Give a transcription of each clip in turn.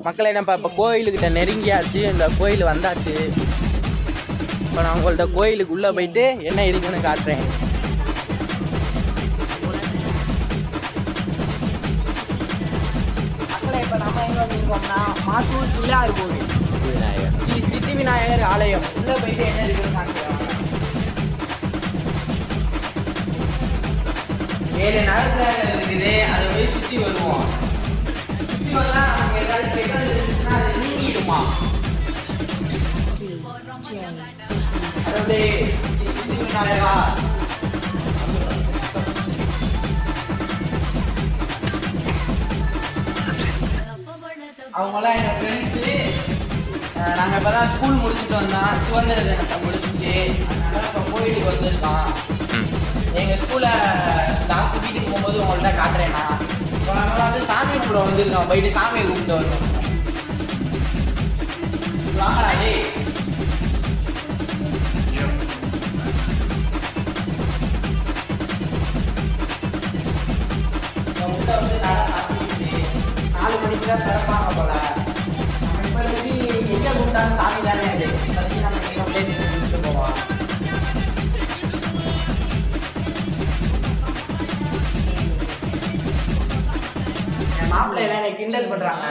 மக்களை என்னப்பா இப்போ கோயிலுக்கிட்ட நெருங்கியாச்சு. இந்த கோயில் வந்தாச்சு. இப்போ நான் உங்கள்கிட்ட கோயிலுக்குள்ளே போயிட்டு என்ன இருக்குன்னு காட்டுறேன். மக்களை இப்போ நம்ம எங்கே வந்திருக்கோம்னா மாத்தூர் பிள்ளையார் கோவில் ஸ்ரீ சித்தி விநாயகர் ஆலயம். உள்ளே போயிட்டு என்ன இருக்குன்னு காட்டுறேன். 7 நகரங்கள் இருக்குது. அதை போய் சுற்றி வருவோம். சுற்றி வந்தால் நமக்கு ஏதாவது கெட்டது இருந்துச்சுன்னா அது நீங்கிடுமா? அவங்களாம் எங்கள் ஃப்ரெண்ட்ஸு. நாங்கள் இப்போ தான் ஸ்கூல் முடிச்சுட்டு வந்தோம். சுதந்திர தினத்தை முடிச்சுட்டு அதனால இப்போ கோயிலுக்கு வந்திருக்கோம். எங்கள் ஸ்கூலில் லாஸ்ட் வீட்டுக்கு போகும்போது உங்கள்கிட்ட காட்டுறேன்னா இப்போ நாங்கள் வந்து சாமி கும்பிட வந்துருக்கோம். போயிட்டு சாமியை கும்பிட்டு வருவோம். வாங்கடா டேய். முட்டை வந்து நல்லா சாப்பிட்டு 4 மணிக்கு தான் திறப்பாங்க போல. நம்ம இப்போ எங்கே கும்பிட்டாலும் சாமி தானே அது. நம்ம எங்கே பிளேட் கும்பிட்டு போவோம். மாப்பிள்ளை எல்லாம் என்னை கிண்டல் பண்ணுறாங்க.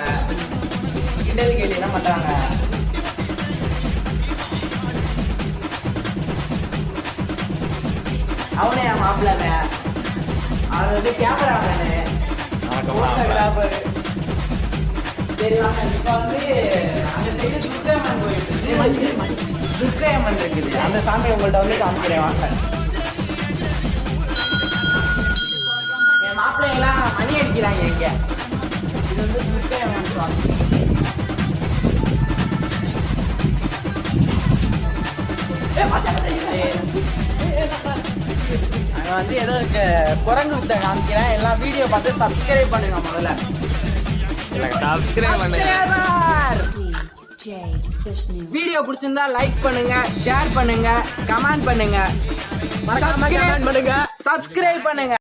கிண்டல் கேள்வி என்ன பண்ணுறாங்க. அவனே என் மாப்பிள்ளை. அவன் வந்து கேமராமேனு, ஃபோட்டோகிராஃபர். சரி வாங்க. இப்போ வந்து அந்த சைடு துர்க்கையம்மன் கோயில் இருக்குது. துர்க்கையம்மன் இருக்குது. அந்த சாமி உங்கள்கிட்ட வந்து காமிக்கிறேன் வாங்க. என் மாப்பிள்ளைங்கெல்லாம் மணி அடிக்கிறாங்க இங்கே. இது வந்து துர்க்கையம்மன் சுவாமி. நான் வந்து ஏதோ குரங்கு வித்த காமிக்கிறேன். எல்லாம் வீடியோ பார்த்து சப்ஸ்கிரைப் பண்ணுங்க. முதல்ல வீடியோ பிடிச்சிருந்தா லைக் பண்ணுங்க, ஷேர் பண்ணுங்க, கமெண்ட் பண்ணுங்க, சப்ஸ்கிரைப் பண்ணுங்க.